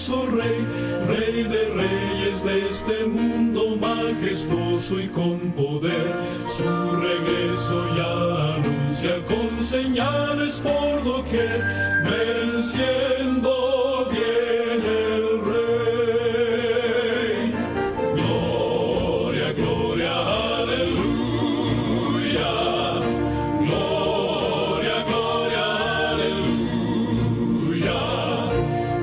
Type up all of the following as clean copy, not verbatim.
glorioso Rey, Rey de reyes de este mundo majestuoso y con poder. Su regreso ya anuncia con señales por doquier, venciendo viene el Rey. Gloria, gloria, aleluya. Gloria, gloria, aleluya.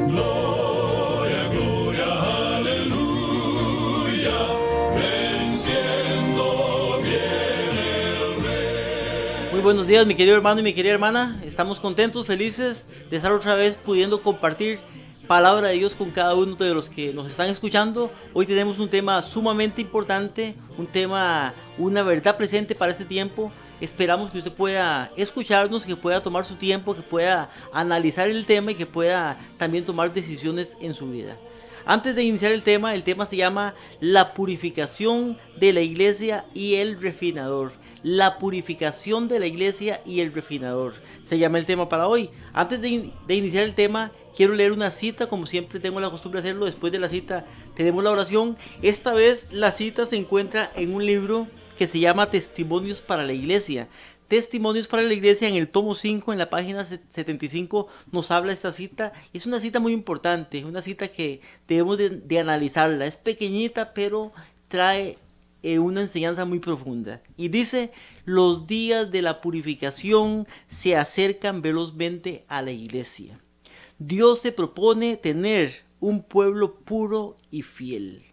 Gloria, gloria, aleluya. Venciendo viene el Rey. Muy buenos días, mi querido hermano y mi querida hermana. Estamos contentos, felices de estar otra vez pudiendo compartir palabra de Dios con cada uno de los que nos están escuchando. Hoy tenemos un tema sumamente importante, un tema, una verdad presente para este tiempo. Esperamos que usted pueda escucharnos, que pueda tomar su tiempo, que pueda analizar el tema y que pueda también tomar decisiones en su vida. Antes de iniciar el tema se llama la purificación de la iglesia y el refinador. La purificación de la iglesia y el refinador. Se llama el tema para hoy. Antes de iniciar el tema, quiero leer una cita, como siempre tengo la costumbre de hacerlo. Después de la cita tenemos la oración. Esta vez la cita se encuentra en un libro que se llama Testimonios para la Iglesia. Testimonios para la Iglesia, en el tomo 5, en la página 75, nos habla esta cita. Es una cita muy importante, una cita que debemos de analizarla. Es pequeñita, pero trae una enseñanza muy profunda. Y dice: los días de la purificación se acercan velozmente a la iglesia. Dios se propone tener un pueblo puro y fiel.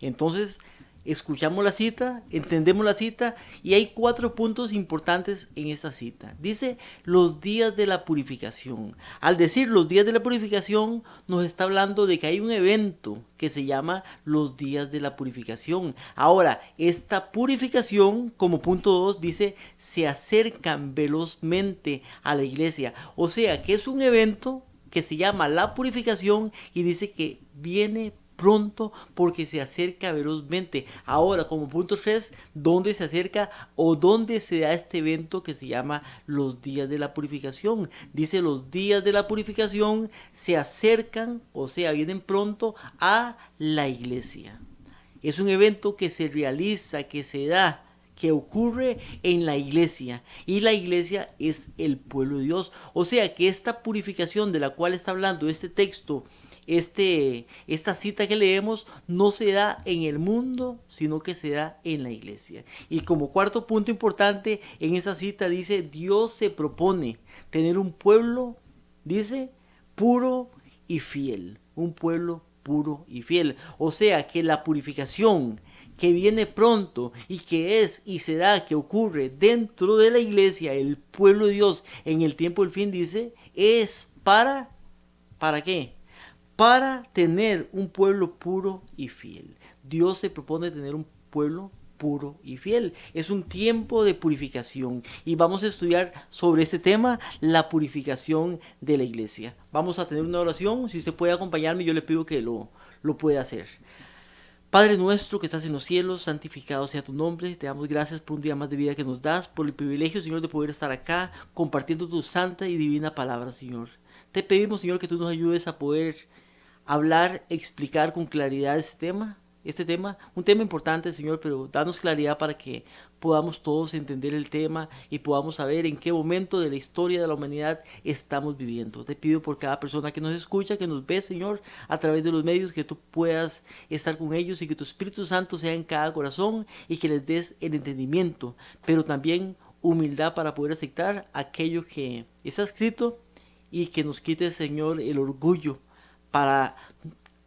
Entonces, escuchamos la cita, entendemos la cita, y hay 4 puntos importantes en esta cita. Dice los días de la purificación. Al decir los días de la purificación, nos está hablando de que hay un evento que se llama los días de la purificación. Ahora, esta purificación, como punto 2, dice se acercan velozmente a la iglesia. O sea, que es un evento que se llama la purificación y dice que viene pronto porque se acerca velozmente. Ahora, como punto 3, ¿dónde se acerca o dónde se da este evento que se llama los días de la purificación? Dice los días de la purificación se acercan, o sea, vienen pronto a la iglesia. Es un evento que se realiza, que se da, que ocurre en la iglesia, y la iglesia es el pueblo de Dios. O sea que esta purificación de la cual está hablando este texto, esta cita que leemos, no se da en el mundo, sino que se da en la iglesia. Y como 4 punto importante en esa cita dice: Dios se propone tener un pueblo, dice, puro y fiel. Un pueblo puro y fiel. O sea que la purificación que viene pronto y que es y se da, que ocurre dentro de la iglesia, el pueblo de Dios en el tiempo del fin, dice, es ¿para qué? Para tener un pueblo puro y fiel. Dios se propone tener un pueblo puro y fiel. Es un tiempo de purificación y vamos a estudiar sobre este tema, la purificación de la iglesia. Vamos a tener una oración. Si usted puede acompañarme, yo le pido que lo pueda hacer. Padre nuestro que estás en los cielos, santificado sea tu nombre. Te damos gracias por un día más de vida que nos das, por el privilegio, Señor, de poder estar acá compartiendo tu santa y divina palabra, Señor. Te pedimos, Señor, que tú nos ayudes a poder hablar, explicar con claridad este tema, un tema importante, Señor, pero danos claridad para que podamos todos entender el tema y podamos saber en qué momento de la historia de la humanidad estamos viviendo. Te pido por cada persona que nos escucha, que nos ve, Señor, a través de los medios, que tú puedas estar con ellos y que tu Espíritu Santo sea en cada corazón y que les des el entendimiento, pero también humildad para poder aceptar aquello que está escrito y que nos quite, Señor, el orgullo, para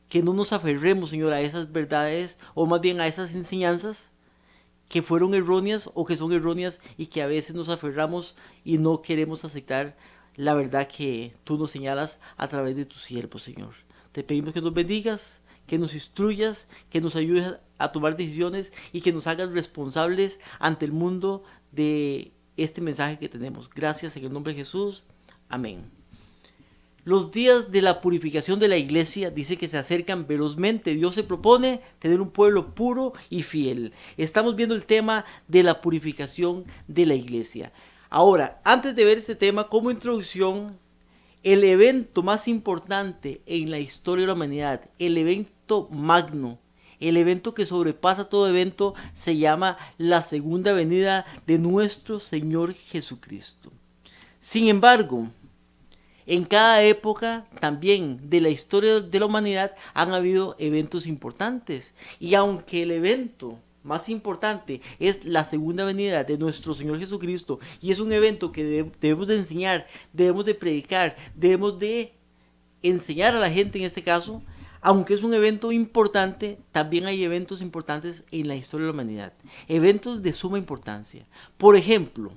que no nos aferremos, Señor, a esas verdades, o más bien a esas enseñanzas que fueron erróneas o que son erróneas y que a veces nos aferramos y no queremos aceptar la verdad que tú nos señalas a través de tu siervo, Señor. Te pedimos que nos bendigas, que nos instruyas, que nos ayudes a tomar decisiones y que nos hagas responsables ante el mundo de este mensaje que tenemos. Gracias en el nombre de Jesús. Amén. Los días de la purificación de la iglesia dice que se acercan velozmente. Dios se propone tener un pueblo puro y fiel. Estamos viendo el tema de la purificación de la iglesia. Ahora, antes de ver este tema, como introducción, El evento más importante en la historia de la humanidad, el evento magno, el evento que sobrepasa todo evento, se llama la segunda venida de nuestro Señor Jesucristo. Sin embargo, en cada época también de la historia de la humanidad han habido eventos importantes. Y aunque el evento más importante es la segunda venida de nuestro Señor Jesucristo, y es un evento que debemos de enseñar, debemos de predicar, debemos de enseñar a la gente en este caso, aunque es un evento importante, también hay eventos importantes en la historia de la humanidad, eventos de suma importancia. Por ejemplo,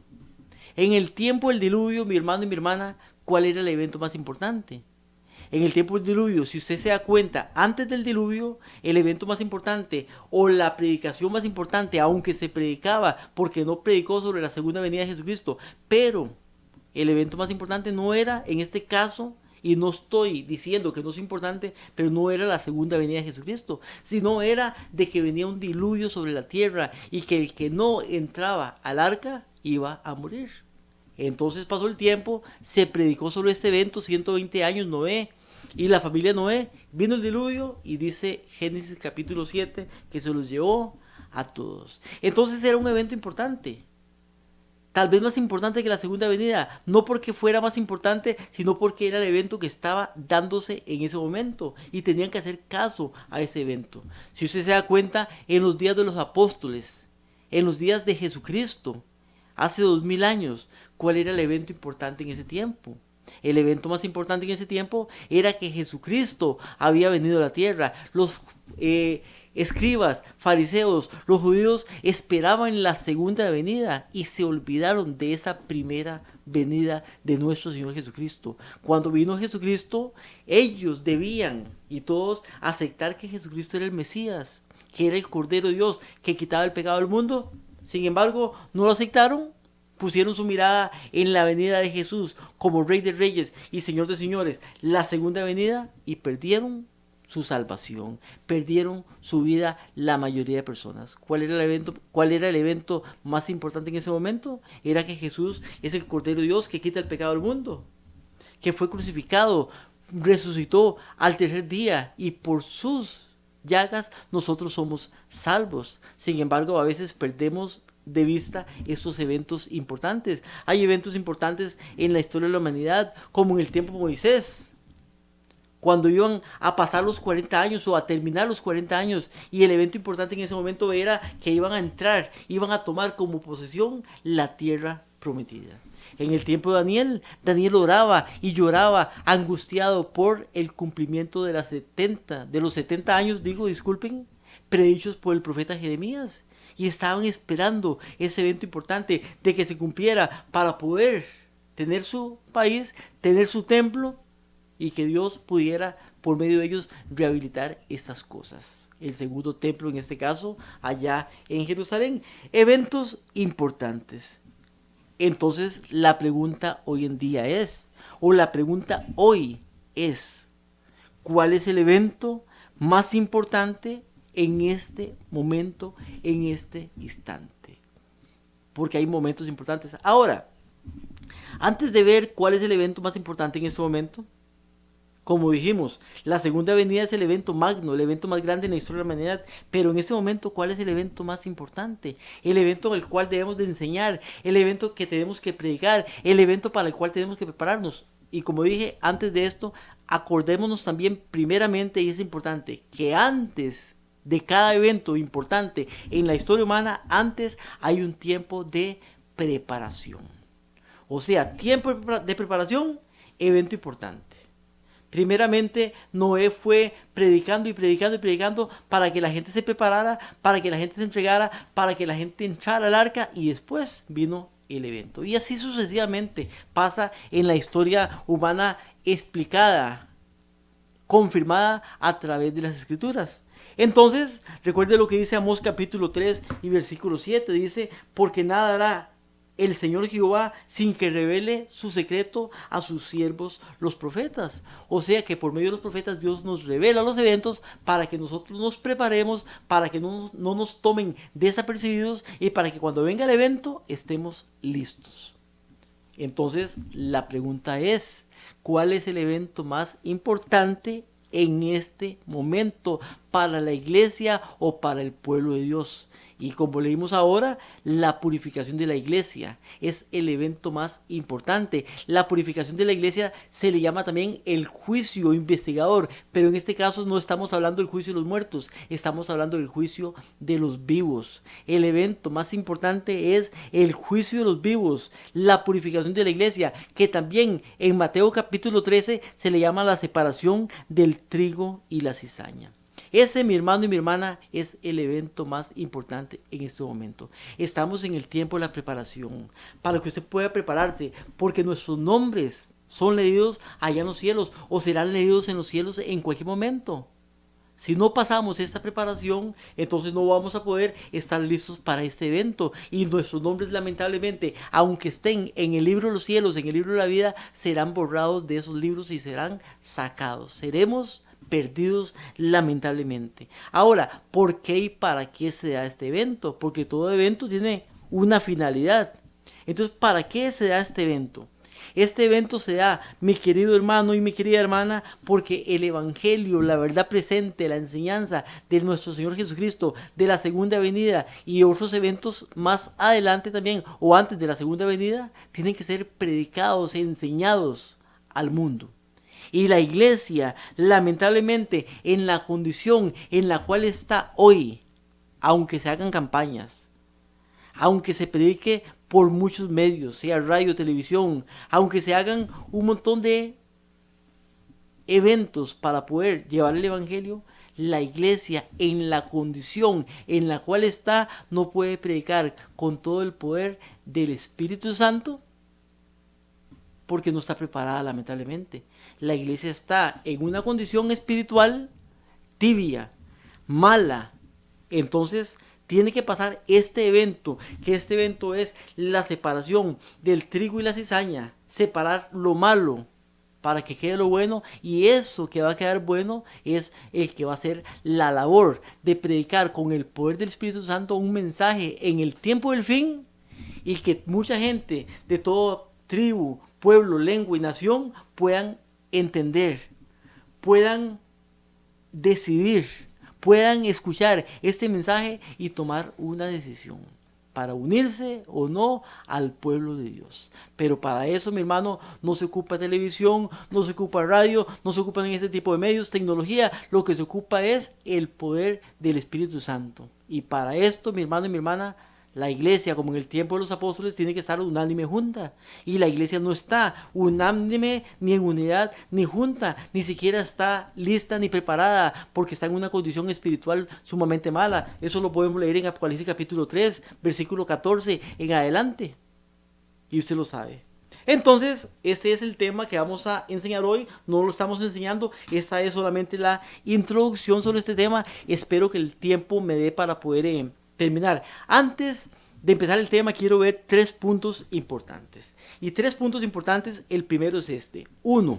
en el tiempo del diluvio, mi hermano y mi hermana, ¿cuál era el evento más importante? En el tiempo del diluvio, si usted se da cuenta, antes del diluvio, el evento más importante o la predicación más importante, aunque se predicaba, porque no predicó sobre la segunda venida de Jesucristo, pero el evento más importante no era, en este caso, y no estoy diciendo que no es importante, pero no era la segunda venida de Jesucristo, sino era de que venía un diluvio sobre la tierra y que el que no entraba al arca iba a morir. Entonces pasó el tiempo, se predicó sobre este evento, 120 años Noé y la familia Noé, vino el diluvio y dice Génesis capítulo 7 que se los llevó a todos. Entonces era un evento importante, tal vez más importante que la segunda venida, no porque fuera más importante, sino porque era el evento que estaba dándose en ese momento y tenían que hacer caso a ese evento. Si usted se da cuenta, en los días de los apóstoles, en los días de Jesucristo, hace 2000 años, ¿cuál era el evento importante en ese tiempo? El evento más importante en ese tiempo era que Jesucristo había venido a la tierra. Los escribas, fariseos, los judíos esperaban la segunda venida y se olvidaron de esa primera venida de nuestro Señor Jesucristo. Cuando vino Jesucristo, ellos debían y todos aceptar que Jesucristo era el Mesías, que era el Cordero de Dios, que quitaba el pecado del mundo. Sin embargo, no lo aceptaron, pusieron su mirada en la venida de Jesús como Rey de Reyes y Señor de Señores, la segunda venida, y perdieron su salvación, perdieron su vida la mayoría de personas. ¿Cuál era el evento más importante en ese momento? Era que Jesús es el Cordero de Dios que quita el pecado del mundo, que fue crucificado, resucitó al tercer día y por sus llagas nosotros somos salvos. Sin embargo, a veces perdemos de vista estos eventos importantes. Hay eventos importantes en la historia de la humanidad, como en el tiempo de Moisés, cuando iban a pasar los 40 años o a terminar los 40 años, y el evento importante en ese momento era que iban a entrar, iban a tomar como posesión la tierra prometida. En el tiempo de Daniel, Daniel oraba y lloraba angustiado por el cumplimiento de los 70 años, predichos por el profeta Jeremías. Y estaban esperando ese evento importante de que se cumpliera para poder tener su país, tener su templo y que Dios pudiera por medio de ellos rehabilitar estas cosas. El segundo templo en este caso allá en Jerusalén. Eventos importantes. Entonces la pregunta hoy en día es, o la pregunta hoy es, ¿cuál es el evento más importante en este momento, en este instante? Porque hay momentos importantes. Ahora, antes de ver cuál es el evento más importante en este momento, como dijimos, la segunda venida es el evento magno, el evento más grande en la historia de la humanidad. Pero en este momento, ¿cuál es el evento más importante? El evento en el cual debemos de enseñar, el evento que tenemos que predicar, el evento para el cual tenemos que prepararnos. Y como dije antes de esto, acordémonos también primeramente, y es importante, que antes de cada evento importante en la historia humana, antes hay un tiempo de preparación. O sea, tiempo de preparación, evento importante. Primeramente, Noé fue predicando y predicando y predicando para que la gente se preparara, para que la gente se entregara, para que la gente entrara al arca, y después vino el evento. Y así sucesivamente pasa en la historia humana explicada, confirmada a través de las Escrituras. Entonces, recuerde lo que dice Amós capítulo 3 y versículo 7. Dice, porque nada hará el Señor Jehová sin que revele su secreto a sus siervos los profetas. O sea que por medio de los profetas Dios nos revela los eventos para que nosotros nos preparemos, para que no nos tomen desapercibidos y para que cuando venga el evento estemos listos. Entonces, la pregunta es, ¿cuál es el evento más importante en este momento para la iglesia o para el pueblo de Dios? Y como leímos ahora, la purificación de la iglesia es el evento más importante. La purificación de la iglesia se le llama también el juicio investigador, pero en este caso no estamos hablando del juicio de los muertos, estamos hablando del juicio de los vivos. El evento más importante es el juicio de los vivos, la purificación de la iglesia, que también en Mateo capítulo 13 se le llama la separación del trigo y la cizaña. Ese, mi hermano y mi hermana, es el evento más importante en este momento. Estamos en el tiempo de la preparación, para que usted pueda prepararse, porque nuestros nombres son leídos allá en los cielos, o serán leídos en los cielos en cualquier momento. Si no pasamos esta preparación, entonces no vamos a poder estar listos para este evento. Y nuestros nombres, lamentablemente, aunque estén en el libro de los cielos, en el libro de la vida, serán borrados de esos libros y serán sacados. Seremos perdidos, lamentablemente. Ahora, ¿por qué y para qué se da este evento? Porque todo evento tiene una finalidad. Entonces, ¿para qué se da este evento? Este evento se da, mi querido hermano y mi querida hermana, porque el evangelio, la verdad presente, la enseñanza de nuestro Señor Jesucristo, de la segunda venida y otros eventos más adelante también, o antes de la segunda venida, tienen que ser predicados, enseñados al mundo. Y la iglesia, lamentablemente, en la condición en la cual está hoy, aunque se hagan campañas, aunque se predique por muchos medios, sea radio, televisión, aunque se hagan un montón de eventos para poder llevar el evangelio, la iglesia en la condición en la cual está no puede predicar con todo el poder del Espíritu Santo porque no está preparada, lamentablemente. La iglesia está en una condición espiritual tibia, mala. Entonces tiene que pasar este evento, que este evento es la separación del trigo y la cizaña, separar lo malo para que quede lo bueno, y eso que va a quedar bueno es el que va a hacer la labor de predicar con el poder del Espíritu Santo un mensaje en el tiempo del fin, y que mucha gente de toda tribu, pueblo, lengua y nación puedan entender, puedan decidir, puedan escuchar este mensaje y tomar una decisión para unirse o no al pueblo de Dios. Pero para eso, mi hermano, no se ocupa televisión, no se ocupa radio, no se ocupan este tipo de medios, tecnología. Lo que se ocupa es el poder del Espíritu Santo. Y para esto, mi hermano y mi hermana, la iglesia, como en el tiempo de los apóstoles, tiene que estar unánime junta. Y la iglesia no está unánime, ni en unidad, ni junta. Ni siquiera está lista ni preparada, porque está en una condición espiritual sumamente mala. Eso lo podemos leer en Apocalipsis capítulo 3, versículo 14 en adelante. Y usted lo sabe. Entonces, este es el tema que vamos a enseñar hoy. No lo estamos enseñando. Esta es solamente la introducción sobre este tema. Espero que el tiempo me dé para poder terminar. Antes de empezar el tema, quiero ver 3 puntos importantes. Y 3 puntos importantes, el primero es este. 1.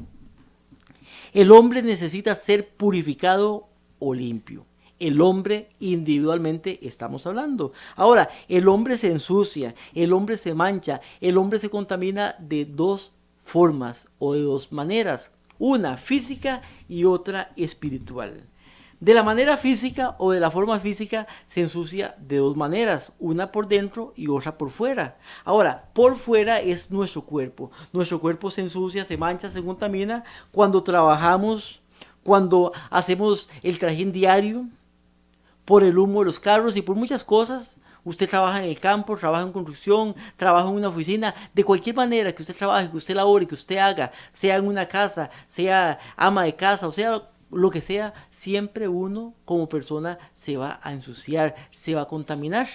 El hombre necesita ser purificado o limpio. El hombre individualmente estamos hablando. Ahora, el hombre se ensucia, el hombre se mancha, el hombre se contamina de 2 formas o de 2 maneras. Una física y otra espiritual. De la manera física o de la forma física se ensucia de 2 maneras, una por dentro y otra por fuera. Ahora, por fuera es nuestro cuerpo. Nuestro cuerpo se ensucia, se mancha, se contamina cuando trabajamos, cuando hacemos el trajín diario, por el humo de los carros y por muchas cosas. Usted trabaja en el campo, trabaja en construcción, trabaja en una oficina, de cualquier manera que usted trabaje, que usted labore, que usted haga, sea en una casa, sea ama de casa, o sea lo que sea, siempre uno como persona se va a ensuciar, se va a contaminar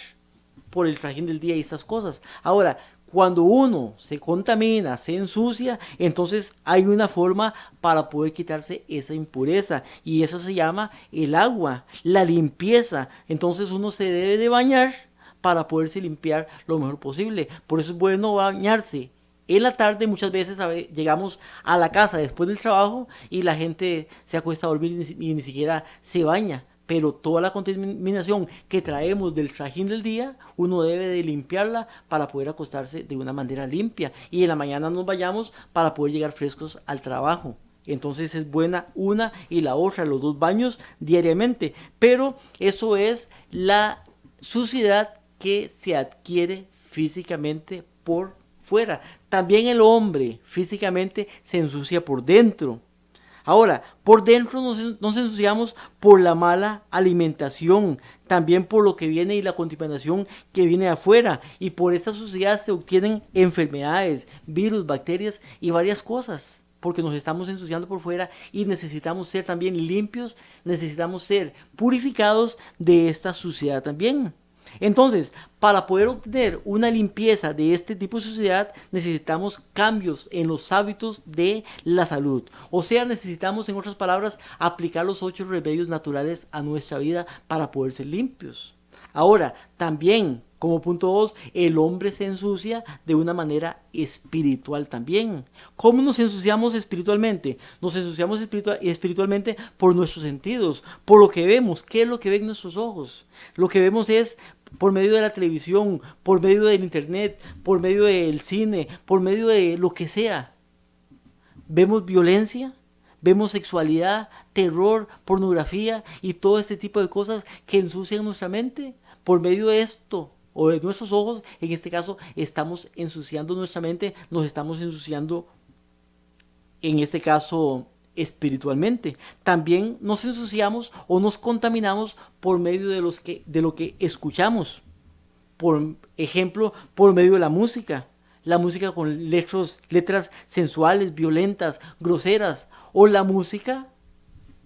por el trajín del día y estas cosas. Ahora, cuando uno se contamina, se ensucia, entonces hay una forma para poder quitarse esa impureza, y eso se llama el agua, la limpieza. Entonces uno se debe de bañar para poderse limpiar lo mejor posible. Por eso es bueno bañarse en la tarde. Muchas veces llegamos a la casa después del trabajo y la gente se acuesta a dormir y ni siquiera se baña. pero toda la contaminación que traemos del trajín del día, uno debe de limpiarla para poder acostarse de una manera limpia y en la mañana nos vayamos para poder llegar frescos al trabajo. Entonces es buena una y la otra, los dos baños diariamente, pero eso es la suciedad que se adquiere físicamente por fuera. También el hombre físicamente se ensucia por dentro. Ahora, por dentro nos ensuciamos por la mala alimentación, también por lo que viene y la contaminación que viene de afuera, y por esa suciedad se obtienen enfermedades, virus, bacterias y varias cosas, porque nos estamos ensuciando por fuera y necesitamos ser también limpios, necesitamos ser purificados de esta suciedad también. Entonces, para poder obtener una limpieza de este tipo de suciedad, necesitamos cambios en los hábitos de la salud. O sea, necesitamos, en otras palabras, aplicar los 8 remedios naturales a nuestra vida para poder ser limpios. Ahora, también, como punto 2, el hombre se ensucia de una manera espiritual también. ¿Cómo nos ensuciamos espiritualmente? Nos ensuciamos espiritualmente por nuestros sentidos, por lo que vemos. ¿Qué es lo que ven nuestros ojos? Lo que vemos es por medio de la televisión, por medio del internet, por medio del cine, por medio de lo que sea. Vemos violencia, vemos sexualidad, terror, pornografía y todo este tipo de cosas que ensucian nuestra mente. Por medio de esto o de nuestros ojos, en este caso, estamos ensuciando nuestra mente, nos estamos ensuciando, en este caso, espiritualmente. También nos ensuciamos o nos contaminamos por medio de lo que escuchamos. Por ejemplo, por medio de la música con letras sensuales, violentas, groseras, o la música,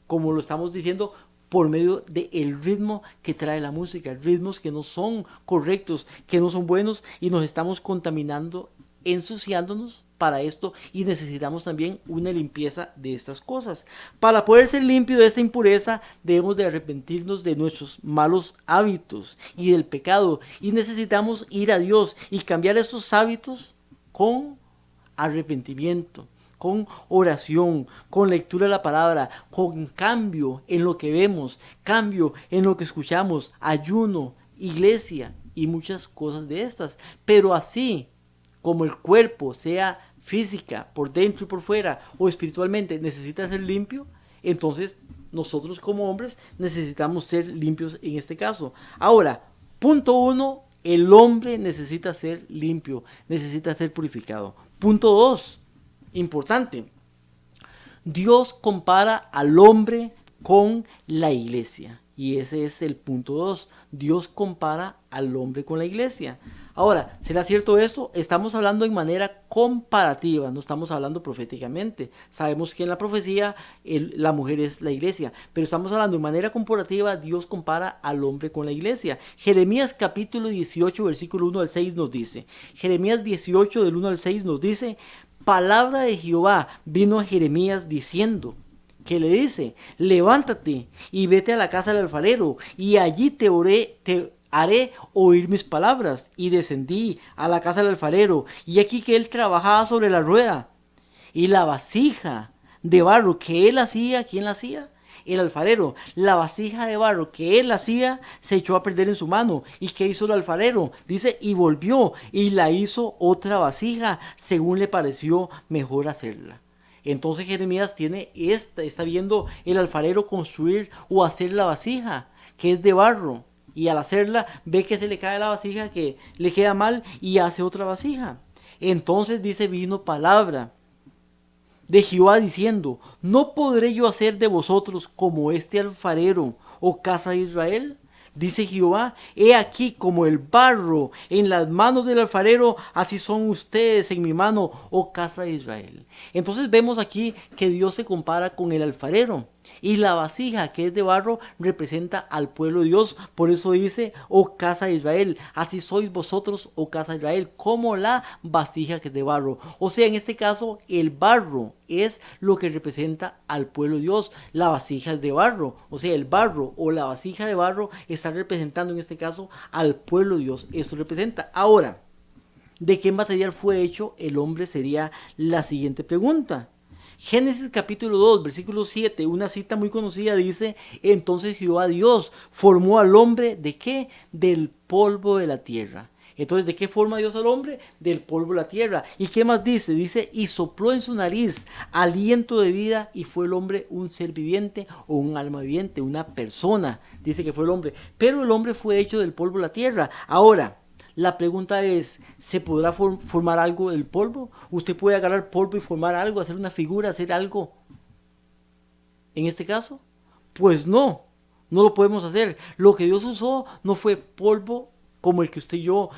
como lo estamos diciendo, por medio del ritmo que trae la música, ritmos que no son correctos, que no son buenos, y nos estamos contaminando, ensuciándonos para esto, y necesitamos también una limpieza de estas cosas. Para poder ser limpio de esta impureza, debemos de arrepentirnos de nuestros malos hábitos y del pecado, y necesitamos ir a Dios y cambiar estos hábitos con arrepentimiento, con oración, con lectura de la palabra, con cambio en lo que vemos, cambio en lo que escuchamos, ayuno, iglesia y muchas cosas de estas. Pero así como el cuerpo, sea física, por dentro y por fuera, o espiritualmente, necesita ser limpio, entonces nosotros como hombres necesitamos ser limpios en este caso. Ahora, punto 1, el hombre necesita ser limpio, necesita ser purificado. Punto 2, importante, Dios compara al hombre con la iglesia. Y ese es el punto 2. Dios compara al hombre con la iglesia. Ahora, ¿será cierto esto? Estamos hablando en manera comparativa, no estamos hablando proféticamente. Sabemos que en la profecía la mujer es la iglesia, pero estamos hablando en manera comparativa. Dios compara al hombre con la iglesia. Jeremías capítulo 18, versículo 1 al 6 nos dice. Jeremías 18 del 1 al 6 nos dice: palabra de Jehová vino a Jeremías diciendo, que le dice: levántate y vete a la casa del alfarero, y allí te haré oír mis palabras. Y descendí a la casa del alfarero, y aquí que él trabajaba sobre la rueda, y la vasija de barro que él hacía, ¿quién la hacía? El alfarero. La vasija de barro que él hacía se echó a perder en su mano. ¿Y qué hizo el alfarero? Dice, y volvió y la hizo otra vasija, según le pareció mejor hacerla. Entonces Jeremías está viendo el alfarero construir o hacer la vasija, que es de barro. Y al hacerla, ve que se le cae la vasija, que le queda mal, y hace otra vasija. Entonces dice, vino palabra de Jehová diciendo: ¿no podré yo hacer de vosotros como este alfarero, oh casa de Israel? Dice Jehová: he aquí como el barro en las manos del alfarero, así son ustedes en mi mano, oh casa de Israel. Entonces vemos aquí que Dios se compara con el alfarero. Y la vasija que es de barro representa al pueblo de Dios. Por eso dice, oh casa de Israel, así sois vosotros, oh casa de Israel, como la vasija que es de barro. O sea, en este caso, el barro es lo que representa al pueblo de Dios. La vasija es de barro. O sea, el barro o la vasija de barro está representando en este caso al pueblo de Dios. Esto representa. Ahora, ¿de qué material fue hecho el hombre? Sería la siguiente pregunta. Génesis capítulo 2, versículo 7, una cita muy conocida dice, entonces Jehová Dios formó al hombre, ¿de qué? Del polvo de la tierra. Entonces, ¿de qué forma Dios al hombre? Del polvo de la tierra. ¿Y qué más dice? Dice, y sopló en su nariz aliento de vida y fue el hombre un ser viviente o un alma viviente, una persona. Dice que fue el hombre. Pero el hombre fue hecho del polvo de la tierra. Ahora, la pregunta es, ¿se podrá formar algo del polvo? ¿Usted puede agarrar polvo y formar algo, hacer una figura, hacer algo? En este caso, pues no lo podemos hacer. Lo que Dios usó no fue polvo como el que usted y yo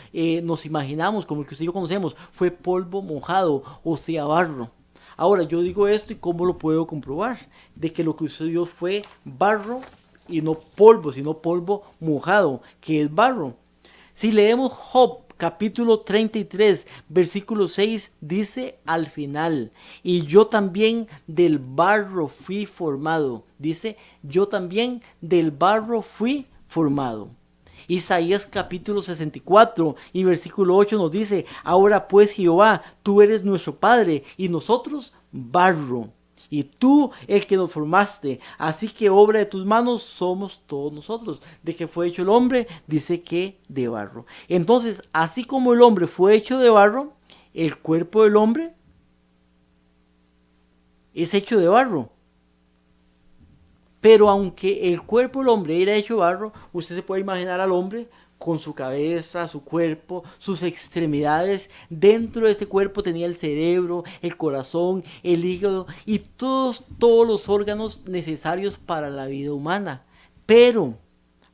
nos imaginamos, como el que usted y yo conocemos, fue polvo mojado, o sea, barro. Ahora, yo digo esto y ¿cómo lo puedo comprobar? De que lo que usted dio fue barro y no polvo, sino polvo mojado, que es barro. Si leemos Job capítulo 33, versículo 6, dice al final, y yo también del barro fui formado. Dice, yo también del barro fui formado. Isaías capítulo 64 y versículo 8 nos dice, ahora pues Jehová, tú eres nuestro Padre y nosotros barro. Y tú el que nos formaste, así que obra de tus manos somos todos nosotros. ¿De qué fue hecho el hombre? Dice que de barro. Entonces, así como el hombre fue hecho de barro, el cuerpo del hombre es hecho de barro. Pero aunque el cuerpo del hombre era hecho de barro, usted se puede imaginar al hombre con su cabeza, su cuerpo, sus extremidades. Dentro de este cuerpo tenía el cerebro, el corazón, el hígado y todos los órganos necesarios para la vida humana. Pero,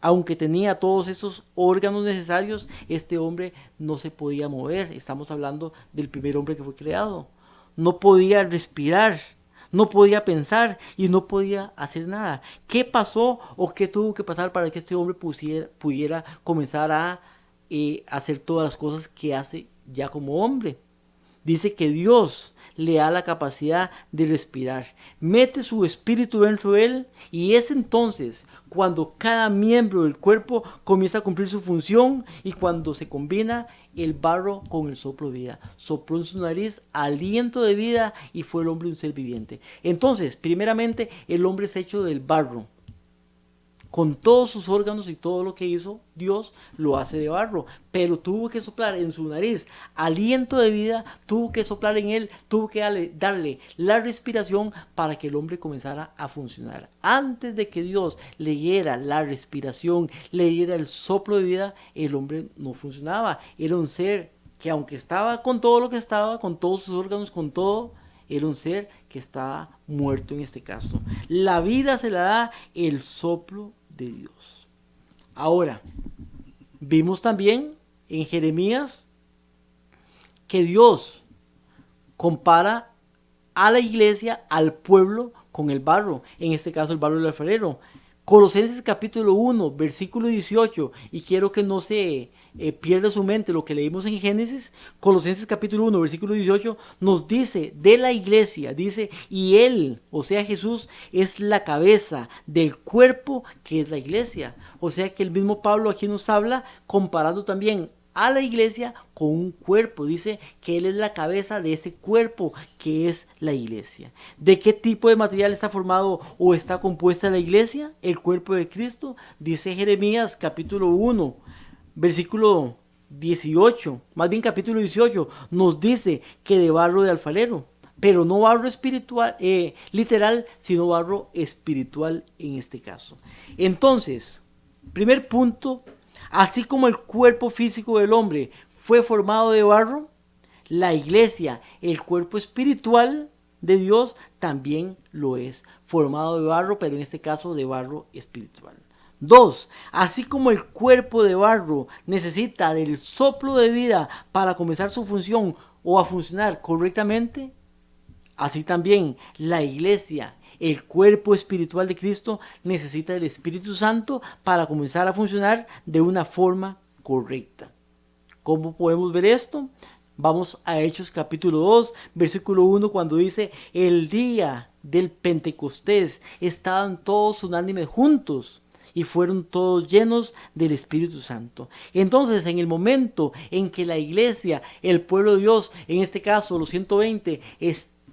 aunque tenía todos esos órganos necesarios, este hombre no se podía mover. Estamos hablando del primer hombre que fue creado. No podía respirar. No podía pensar y no podía hacer nada. ¿Qué pasó o qué tuvo que pasar para que este hombre pudiera comenzar a hacer todas las cosas que hace ya como hombre? Dice que Dios le da la capacidad de respirar. Mete su espíritu dentro de él y es entonces cuando cada miembro del cuerpo comienza a cumplir su función y cuando se combina el barro con el soplo de vida. Sopló en su nariz aliento de vida y fue el hombre un ser viviente. Entonces, primeramente, el hombre es hecho del barro. Con todos sus órganos y todo lo que hizo Dios lo hace de barro, pero tuvo que soplar en su nariz aliento de vida, tuvo que soplar en él, tuvo que darle la respiración para que el hombre comenzara a funcionar. Antes de que Dios le diera la respiración, le diera el soplo de vida, el hombre no funcionaba. Era un ser que aunque estaba con todo lo que estaba, con todos sus órganos, con todo, era un ser que estaba muerto en este caso. La vida se la da el soplo de Dios. Ahora, vimos también en Jeremías que Dios compara a la iglesia, al pueblo, con el barro, en este caso el barro del alfarero. Colosenses capítulo 1, versículo 18, y quiero que no se pierda su mente lo que leímos en Génesis. Colosenses capítulo 1, versículo 18, nos dice de la iglesia, dice, y él, o sea Jesús, es la cabeza del cuerpo que es la iglesia. O sea que el mismo Pablo aquí nos habla comparando también a la iglesia con un cuerpo. Dice que él es la cabeza de ese cuerpo que es la iglesia. ¿De qué tipo de material está formado o está compuesta la iglesia? El cuerpo de Cristo. Dice Jeremías capítulo 1, versículo 18, más bien capítulo 18, nos dice que de barro de alfarero, pero no barro espiritual, literal, sino barro espiritual en este caso. Entonces, primer punto, así como el cuerpo físico del hombre fue formado de barro, la iglesia, el cuerpo espiritual de Dios, también lo es, formado de barro, pero en este caso de barro espiritual. 2. Así como el cuerpo de barro necesita del soplo de vida para comenzar su función o a funcionar correctamente, así también la iglesia, el cuerpo espiritual de Cristo, necesita del Espíritu Santo para comenzar a funcionar de una forma correcta. ¿Cómo podemos ver esto? Vamos a Hechos capítulo 2, versículo 1, cuando dice, el día del Pentecostés estaban todos unánimes juntos y fueron todos llenos del Espíritu Santo. Entonces, en el momento en que la iglesia, el pueblo de Dios, en este caso los 120,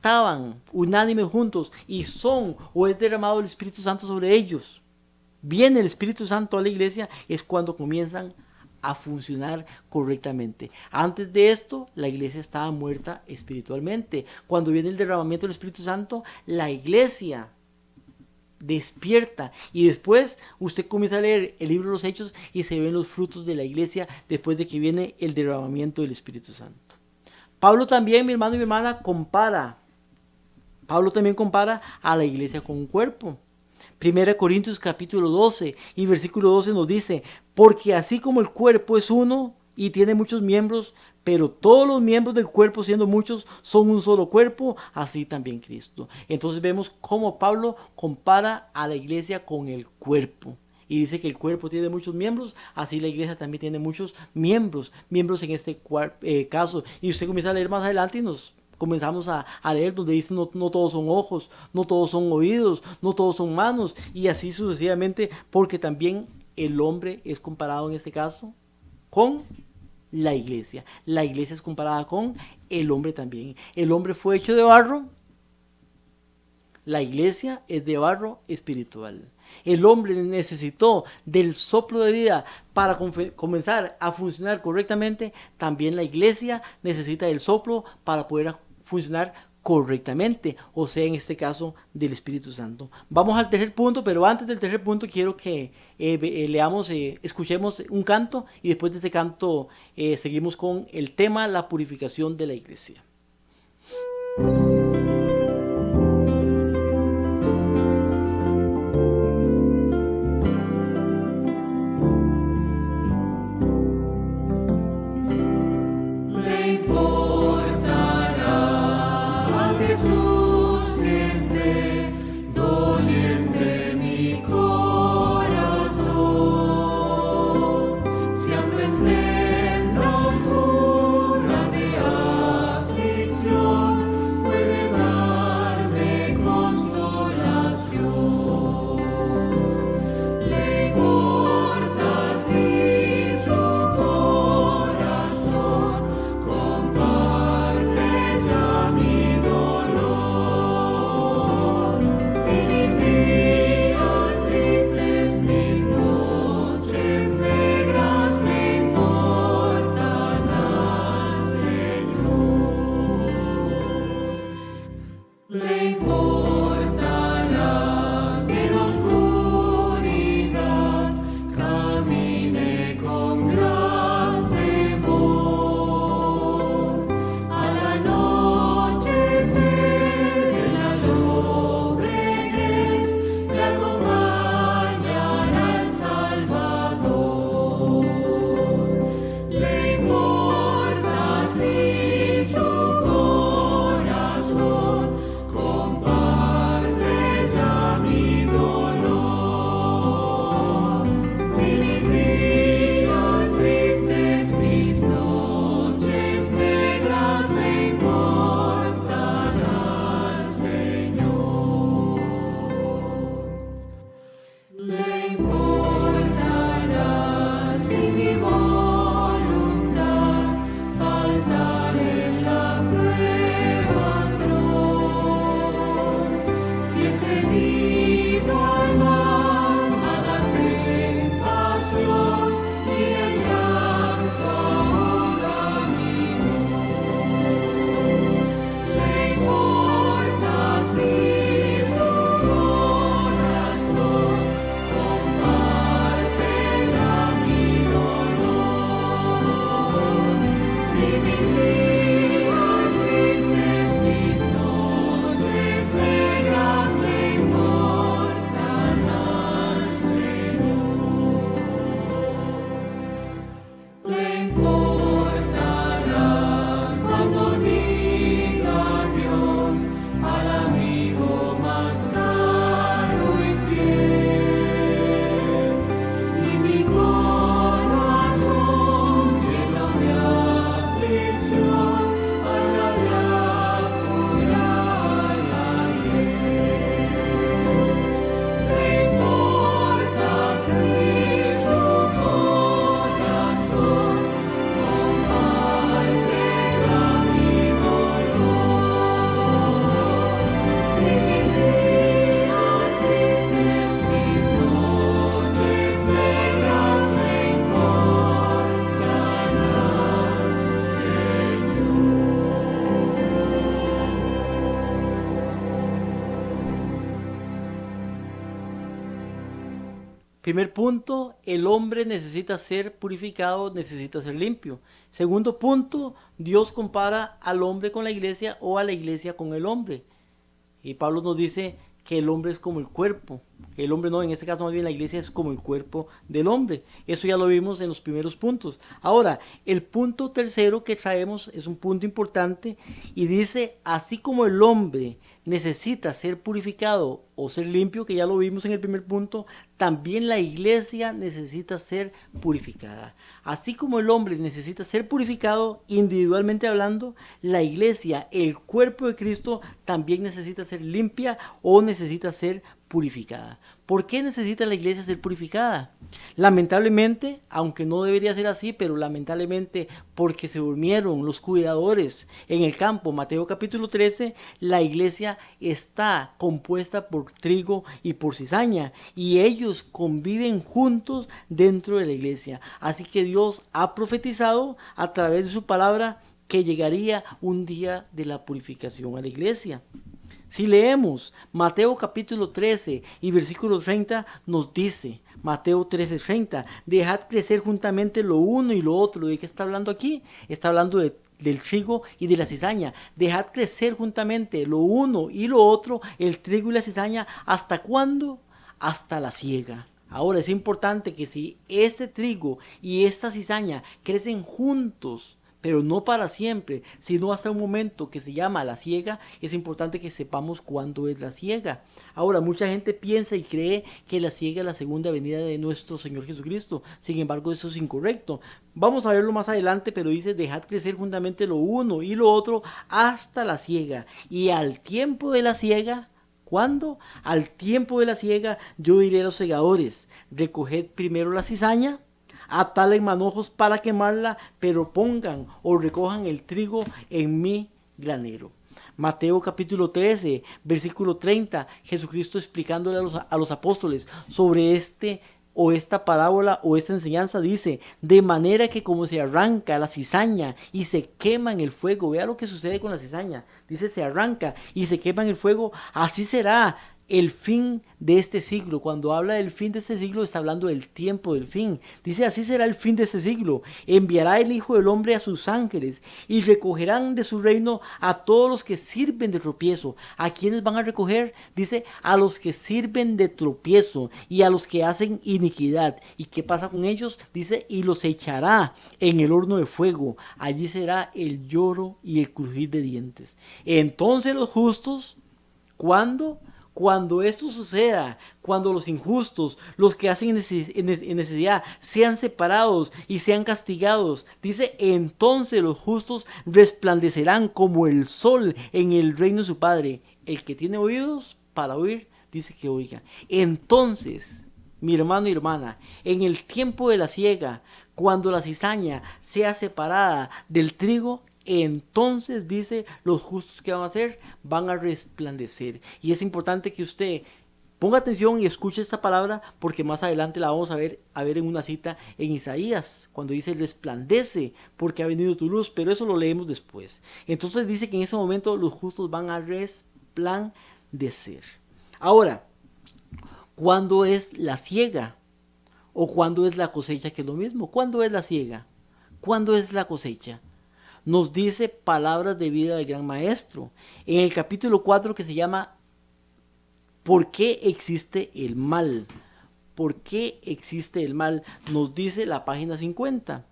estaban unánimes juntos y son o es derramado el Espíritu Santo sobre ellos, viene el Espíritu Santo a la iglesia, es cuando comienzan a funcionar correctamente. Antes de esto, la iglesia estaba muerta espiritualmente. Cuando viene el derramamiento del Espíritu Santo, la iglesia despierta, y después usted comienza a leer el libro de los Hechos y se ven los frutos de la iglesia después de que viene el derramamiento del Espíritu Santo. Pablo también, mi hermano y mi hermana, compara a la iglesia con un cuerpo. 1 Corintios capítulo 12 y versículo 12 nos dice: porque así como el cuerpo es uno y tiene muchos miembros, pero todos los miembros del cuerpo, siendo muchos, son un solo cuerpo, así también Cristo. Entonces vemos cómo Pablo compara a la iglesia con el cuerpo. Y dice que el cuerpo tiene muchos miembros, así la iglesia también tiene muchos miembros en este caso. Y usted comienza a leer más adelante y nos comenzamos a leer donde dice no todos son ojos, no todos son oídos, no todos son manos, y así sucesivamente, porque también el hombre es comparado en este caso con la iglesia. La iglesia es comparada con el hombre también. El hombre fue hecho de barro, la iglesia es de barro espiritual. El hombre necesitó del soplo de vida para comenzar a funcionar correctamente. También la iglesia necesita del soplo para poder funcionar correctamente, o sea, en este caso del Espíritu Santo. Vamos al tercer punto, pero antes del tercer punto quiero que escuchemos un canto, y después de este canto seguimos con el tema, la purificación de la iglesia. Pues Primer punto, el hombre necesita ser purificado, necesita ser limpio. Segundo punto, Dios compara al hombre con la iglesia o a la iglesia con el hombre. Y Pablo nos dice que el hombre es como el cuerpo. El hombre no, en este caso más bien la iglesia es como el cuerpo del hombre. Eso ya lo vimos en los primeros puntos. Ahora, el punto tercero que traemos es un punto importante y dice, así como el hombre necesita ser purificado o ser limpio, que ya lo vimos en el primer punto, también la iglesia necesita ser purificada. Así como el hombre necesita ser purificado individualmente hablando, la iglesia, el cuerpo de Cristo, también necesita ser limpia o necesita ser purificada. ¿Por qué necesita la iglesia ser purificada? Lamentablemente, aunque no debería ser así, pero lamentablemente porque se durmieron los cuidadores en el campo, Mateo capítulo 13, la iglesia está compuesta por trigo y por cizaña y ellos conviven juntos dentro de la iglesia. Así que Dios ha profetizado a través de su palabra que llegaría un día de la purificación a la iglesia. Si leemos Mateo capítulo 13 y versículo 30 nos dice, Mateo 13:30, dejad crecer juntamente lo uno y lo otro. ¿De qué está hablando aquí? Está hablando del trigo y de la cizaña. Dejad crecer juntamente lo uno y lo otro, el trigo y la cizaña. ¿Hasta cuándo? Hasta la siega. Ahora es importante que si este trigo y esta cizaña crecen juntos, pero no para siempre, sino hasta un momento que se llama la siega, es importante que sepamos cuándo es la siega. Ahora, mucha gente piensa y cree que la siega es la segunda venida de nuestro Señor Jesucristo. Sin embargo, eso es incorrecto. Vamos a verlo más adelante, pero dice, dejad crecer juntamente lo uno y lo otro hasta la siega. Y al tiempo de la siega, ¿cuándo? Al tiempo de la siega, yo diré a los segadores, recoged primero la cizaña, atala en manojos para quemarla, pero pongan o recojan el trigo en mi granero. Mateo capítulo 13, versículo 30, Jesucristo explicándole a los apóstoles sobre esta parábola o esta enseñanza, dice, de manera que como se arranca la cizaña y se quema en el fuego, vea lo que sucede con la cizaña, dice se arranca y se quema en el fuego, así será el fin de este siglo. Cuando habla del fin de este siglo está hablando del tiempo del fin. Dice, así será el fin de este siglo. Enviará el Hijo del Hombre a sus ángeles y recogerán de su reino a todos los que sirven de tropiezo. ¿A quiénes van a recoger? Dice, a los que sirven de tropiezo y a los que hacen iniquidad. ¿Y qué pasa con ellos? Dice, y los echará en el horno de fuego. Allí será el lloro y el crujir de dientes. Entonces los justos, ¿cuándo? Cuando esto suceda, cuando los injustos, los que hacen en necesidad, sean separados y sean castigados, dice, entonces los justos resplandecerán como el sol en el reino de su Padre. El que tiene oídos para oír, dice que oiga. Entonces, mi hermano y hermana, en el tiempo de la siega, cuando la cizaña sea separada del trigo, entonces dice los justos que van a hacer, van a resplandecer. Y es importante que usted ponga atención y escuche esta palabra porque más adelante la vamos a ver en una cita en Isaías, cuando dice resplandece porque ha venido tu luz, pero eso lo leemos después. Entonces dice que en ese momento los justos van a resplandecer. Ahora, ¿cuándo es la siega? ¿O cuándo es la cosecha? Que es lo mismo. ¿Cuándo es la siega? ¿Cuándo es la cosecha? Nos dice palabras de vida del gran maestro en el capítulo 4 que se llama ¿por qué existe el mal? ¿Por qué existe el mal? Nos dice la página 50.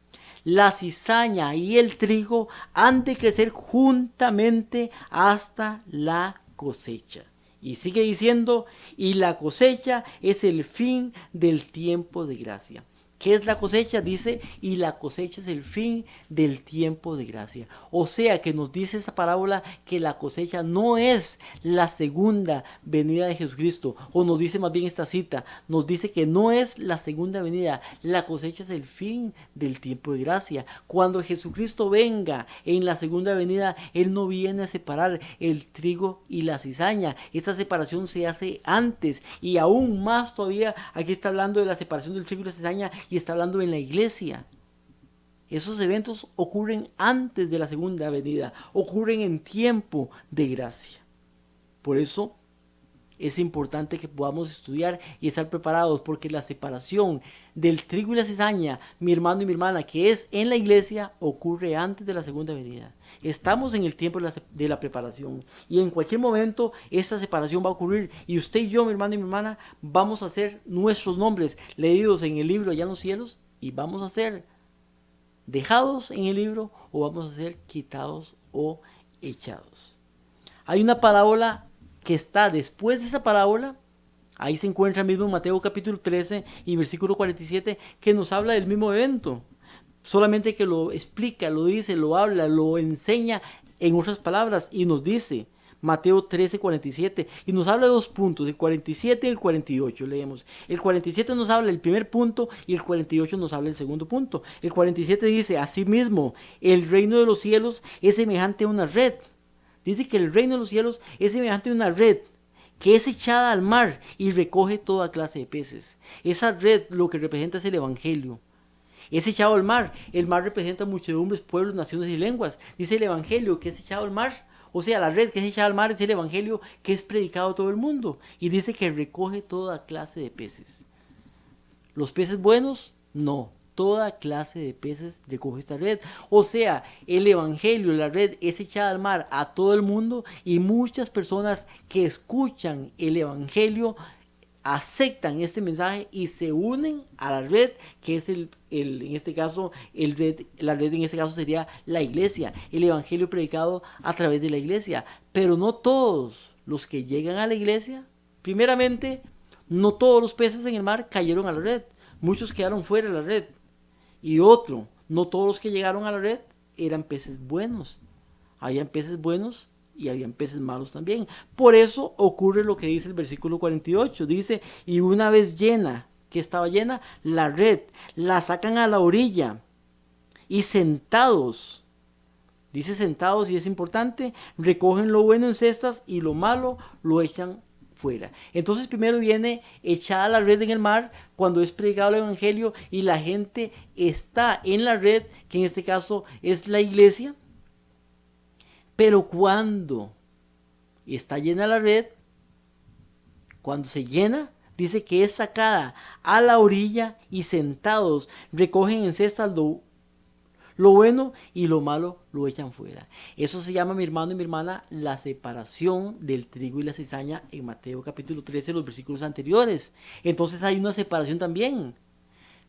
La cizaña y el trigo han de crecer juntamente hasta la cosecha. Y sigue diciendo, y la cosecha es el fin del tiempo de gracia. ¿Qué es la cosecha? Dice, y la cosecha es el fin del tiempo de gracia. O sea que nos dice esta parábola que la cosecha no es la segunda venida de Jesucristo. O nos dice más bien esta cita, nos dice que no es la segunda venida. La cosecha es el fin del tiempo de gracia. Cuando Jesucristo venga en la segunda venida, Él no viene a separar el trigo y la cizaña. Esta separación se hace antes. Y aún más todavía, aquí está hablando de la separación del trigo y la cizaña. Y está hablando en la iglesia. Esos eventos ocurren antes de la segunda venida, ocurren en tiempo de gracia. Por eso es importante que podamos estudiar y estar preparados, porque la separación del trigo y la cizaña, mi hermano y mi hermana, que es en la iglesia, ocurre antes de la segunda venida. Estamos en el tiempo de la preparación, y en cualquier momento esa separación va a ocurrir, y usted y yo, mi hermano y mi hermana, vamos a ser nuestros nombres leídos en el libro allá en los cielos, y vamos a ser dejados en el libro, o vamos a ser quitados o echados. Hay una parábola que está después de esa parábola, ahí se encuentra mismo en Mateo capítulo 13 y versículo 47, que nos habla del mismo evento, solamente que lo explica, lo dice, lo habla, lo enseña en otras palabras, y nos dice, Mateo 13, 47, y nos habla de dos puntos, el 47 y el 48, leemos. El 47 nos habla del primer punto y el 48 nos habla del segundo punto. El 47 dice, asimismo, el reino de los cielos es semejante a una red. Dice que el reino de los cielos es semejante a una red que es echada al mar y recoge toda clase de peces. Esa red lo que representa es el evangelio. Es echado al mar. El mar representa muchedumbres, pueblos, naciones y lenguas. Dice el evangelio que es echado al mar. O sea, la red que es echada al mar es el evangelio que es predicado a todo el mundo. Y dice que recoge toda clase de peces. ¿Los peces buenos? No. Toda clase de peces recoge esta red. O sea, el evangelio, la red es echada al mar a todo el mundo, y muchas personas que escuchan el evangelio aceptan este mensaje y se unen a la red, que es en este caso, la red en este caso sería la iglesia, el evangelio predicado a través de la iglesia. Pero no todos los que llegan a la iglesia, primeramente, no todos los peces en el mar cayeron a la red, muchos quedaron fuera de la red. Y otro, no todos los que llegaron a la red eran peces buenos. Habían peces buenos y habían peces malos también. Por eso ocurre lo que dice el versículo 48. Dice, y una vez llena, que estaba llena, la red, la sacan a la orilla y sentados, dice sentados y es importante, recogen lo bueno en cestas y lo malo lo echan fuera. Entonces primero viene echada la red en el mar cuando es predicado el evangelio y la gente está en la red, que en este caso es la iglesia. Pero cuando está llena la red, cuando se llena, dice que es sacada a la orilla y sentados recogen en cestas lo bueno y lo malo lo echan fuera. Eso se llama, mi hermano y mi hermana, la separación del trigo y la cizaña en Mateo capítulo 13, los versículos anteriores. Entonces hay una separación también.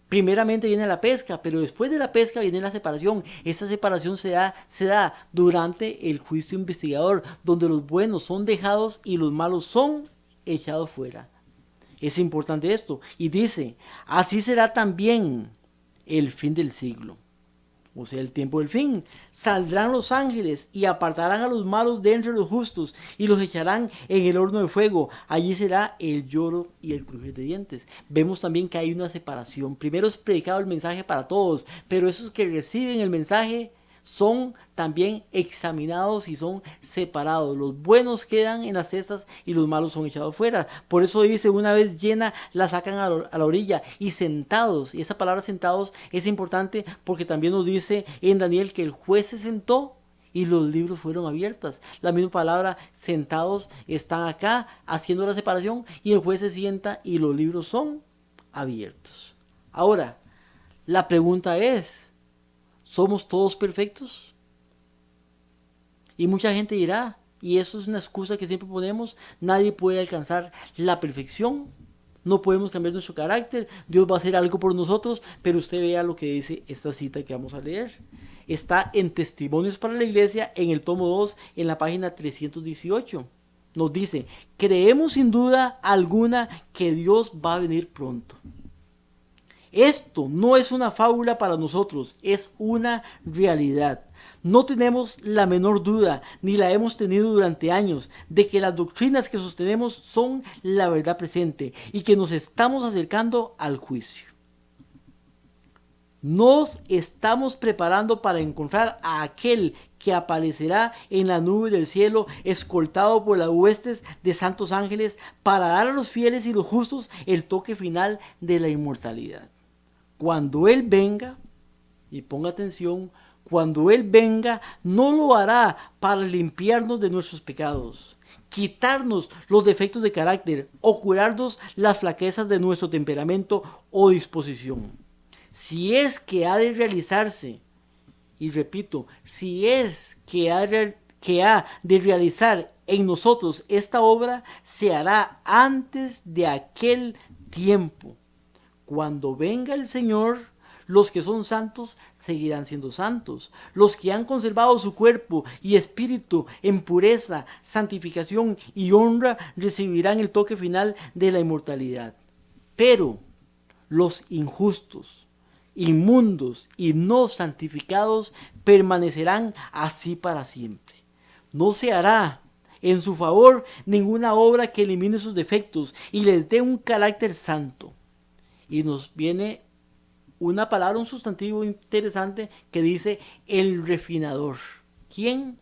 Primeramente viene la pesca, pero después de la pesca viene la separación. Esa separación se da durante el juicio investigador, donde los buenos son dejados y los malos son echados fuera. Es importante esto. Y dice, así será también el fin del siglo. O sea, el tiempo del fin. Saldrán los ángeles y apartarán a los malos de entre los justos y los echarán en el horno de fuego. Allí será el lloro y el crujir de dientes. Vemos también que hay una separación. Primero es predicado el mensaje para todos, pero esos que reciben el mensaje son también examinados y son separados. Los buenos quedan en las cestas y los malos son echados fuera. Por eso dice, una vez llena, la sacan a la orilla y sentados. Y esa palabra sentados es importante porque también nos dice en Daniel que el juez se sentó y los libros fueron abiertos. La misma palabra sentados están acá haciendo la separación y el juez se sienta y los libros son abiertos. Ahora, la pregunta es, ¿somos todos perfectos? Y mucha gente dirá, y eso es una excusa que siempre ponemos, nadie puede alcanzar la perfección, no podemos cambiar nuestro carácter, Dios va a hacer algo por nosotros, pero usted vea lo que dice esta cita que vamos a leer. Está en Testimonios para la Iglesia, en el tomo 2, en la página 318. Nos dice, creemos sin duda alguna que Dios va a venir pronto. Esto no es una fábula para nosotros, es una realidad. No tenemos la menor duda, ni la hemos tenido durante años, de que las doctrinas que sostenemos son la verdad presente y que nos estamos acercando al juicio. Nos estamos preparando para encontrar a aquel que aparecerá en la nube del cielo, escoltado por las huestes de santos ángeles, para dar a los fieles y los justos el toque final de la inmortalidad. Cuando Él venga, y ponga atención, cuando Él venga, no lo hará para limpiarnos de nuestros pecados, quitarnos los defectos de carácter o curarnos las flaquezas de nuestro temperamento o disposición. Si es que ha de realizarse, y repito, si es que ha de realizar en nosotros esta obra, se hará antes de aquel tiempo. Cuando venga el Señor, los que son santos seguirán siendo santos. Los que han conservado su cuerpo y espíritu en pureza, santificación y honra recibirán el toque final de la inmortalidad. Pero los injustos, inmundos y no santificados permanecerán así para siempre. No se hará en su favor ninguna obra que elimine sus defectos y les dé un carácter santo. Y nos viene una palabra, un sustantivo interesante que dice el refinador. ¿Quién?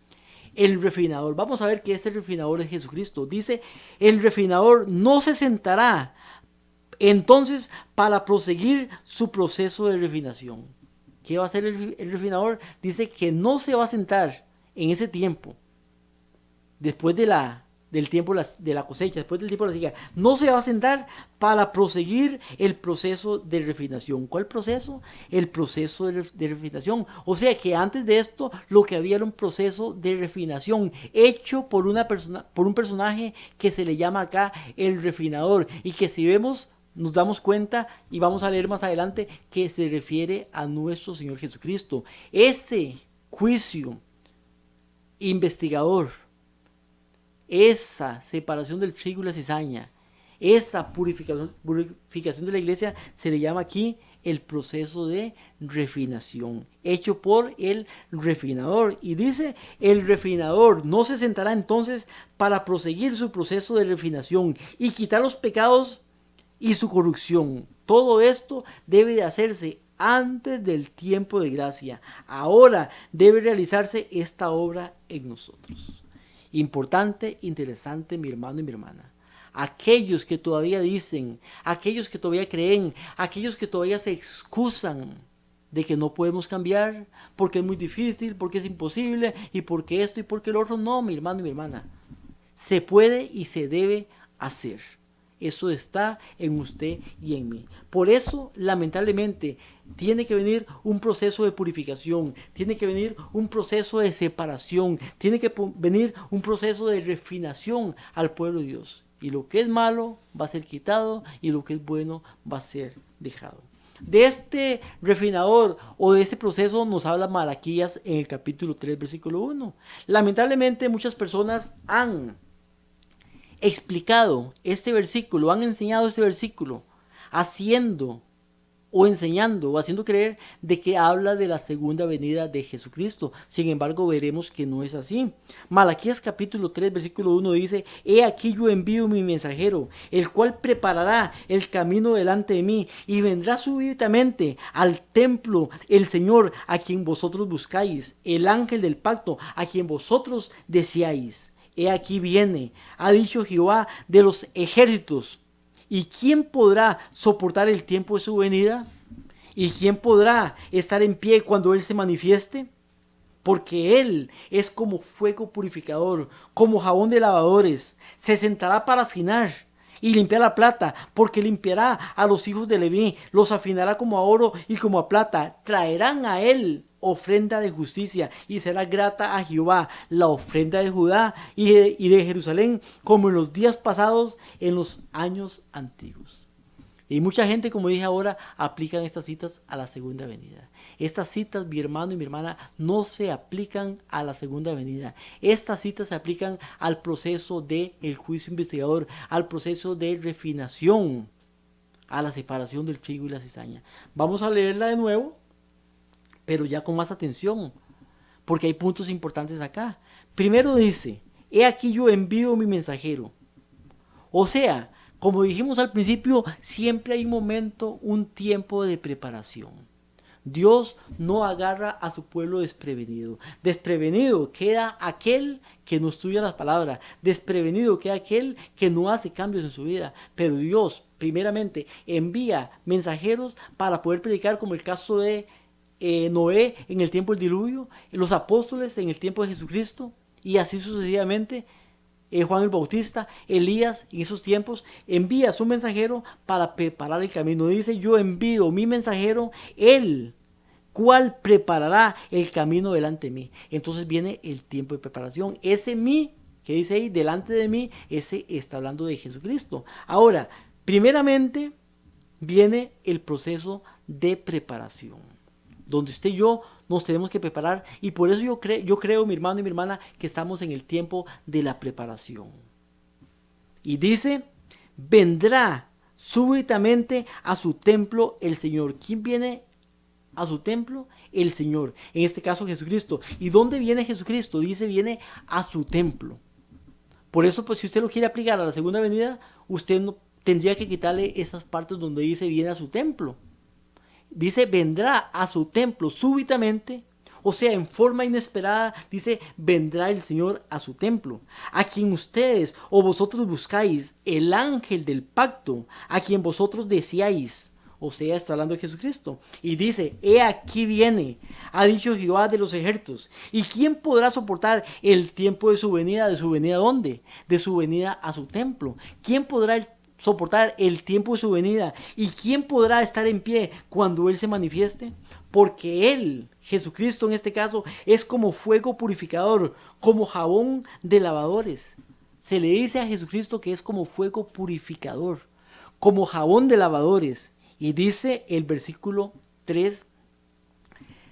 El refinador. Vamos a ver qué es el refinador de Jesucristo. Dice, el refinador no se sentará entonces para proseguir su proceso de refinación. ¿Qué va a hacer el refinador? Dice que no se va a sentar en ese tiempo, después del tiempo de la cosecha, después del tiempo de la siega, no se va a sentar para proseguir el proceso de refinación. ¿Cuál proceso? El proceso de refinación. O sea que antes de esto lo que había era un proceso de refinación hecho por un personaje que se le llama acá el refinador, y que si vemos nos damos cuenta y vamos a leer más adelante que se refiere a nuestro Señor Jesucristo. Ese juicio investigador, esa separación del trigo y la cizaña, esa purificación de la iglesia, se le llama aquí el proceso de refinación, hecho por el refinador. Y dice, el refinador no se sentará entonces para proseguir su proceso de refinación y quitar los pecados y su corrupción. Todo esto debe de hacerse antes del tiempo de gracia. Ahora debe realizarse esta obra en nosotros. Importante, interesante, mi hermano y mi hermana. Aquellos que todavía dicen, aquellos que todavía creen, aquellos que todavía se excusan de que no podemos cambiar, porque es muy difícil, porque es imposible, y porque esto y porque lo otro. No, mi hermano y mi hermana. Se puede y se debe hacer. Eso está en usted y en mí. Por eso, lamentablemente, tiene que venir un proceso de purificación, tiene que venir un proceso de separación, tiene que venir un proceso de refinación al pueblo de Dios. Y lo que es malo va a ser quitado y lo que es bueno va a ser dejado. De este refinador o de este proceso nos habla Malaquías en el capítulo 3, versículo 1. Lamentablemente muchas personas han explicado este versículo, han enseñado este versículo, haciendo o enseñando o haciendo creer de que habla de la segunda venida de Jesucristo. Sin embargo, veremos que no es así. Malaquías capítulo 3, versículo 1 dice: He aquí yo envío mi mensajero, el cual preparará el camino delante de mí, y vendrá súbitamente al templo el Señor a quien vosotros buscáis, el ángel del pacto a quien vosotros deseáis. He aquí viene, ha dicho Jehová de los ejércitos. ¿Y quién podrá soportar el tiempo de su venida? ¿Y quién podrá estar en pie cuando Él se manifieste? Porque Él es como fuego purificador, como jabón de lavadores. Se sentará para afinar y limpiar la plata, porque limpiará a los hijos de Leví, los afinará como a oro y como a plata. Traerán a Él ofrenda de justicia, y será grata a Jehová la ofrenda de Judá y de Jerusalén, como en los días pasados, en los años antiguos. Y mucha gente, como dije ahora, aplican estas citas a la segunda venida. Estas citas, mi hermano y mi hermana, no se aplican a la segunda venida. Estas citas se aplican al proceso del juicio investigador, al proceso de refinación, a la separación del trigo y la cizaña. Vamos a leerla de nuevo, pero ya con más atención, porque hay puntos importantes acá. Primero dice: he aquí yo envío mi mensajero. O sea, como dijimos al principio, siempre hay un momento, un tiempo de preparación. Dios no agarra a su pueblo desprevenido. Desprevenido queda aquel que no estudia la palabra. Desprevenido queda aquel que no hace cambios en su vida. Pero Dios, primeramente, envía mensajeros para poder predicar, como el caso de Noé en el tiempo del diluvio, los apóstoles en el tiempo de Jesucristo, y así sucesivamente. Juan el Bautista, Elías en esos tiempos envía a su mensajero para preparar el camino. Dice, yo envío mi mensajero, él, cual preparará el camino delante de mí. Entonces viene el tiempo de preparación. Ese mí, que dice ahí, delante de mí, ese está hablando de Jesucristo. Ahora, primeramente viene el proceso de preparación, donde usted y yo nos tenemos que preparar, y por eso yo creo, mi hermano y mi hermana, que estamos en el tiempo de la preparación. Y dice, vendrá súbitamente a su templo el Señor. ¿Quién viene a su templo? El Señor, en este caso Jesucristo. ¿Y dónde viene Jesucristo? Dice, viene a su templo. Por eso, pues, si usted lo quiere aplicar a la segunda venida, usted no tendría que quitarle esas partes donde dice viene a su templo. Dice, vendrá a su templo súbitamente, o sea, en forma inesperada. Dice, vendrá el Señor a su templo, a quien ustedes o vosotros buscáis, el ángel del pacto, a quien vosotros deseáis. O sea, está hablando de Jesucristo. Y dice, he aquí viene, ha dicho Jehová de los ejércitos. ¿Y quién podrá soportar el tiempo de su venida? ¿De su venida a dónde? De su venida a su templo. ¿Quién podrá soportar el tiempo de su venida? ¿Y quién podrá estar en pie cuando Él se manifieste? Porque Él, Jesucristo en este caso, es como fuego purificador, como jabón de lavadores. Se le dice a Jesucristo que es como fuego purificador, como jabón de lavadores. Y dice el versículo 3,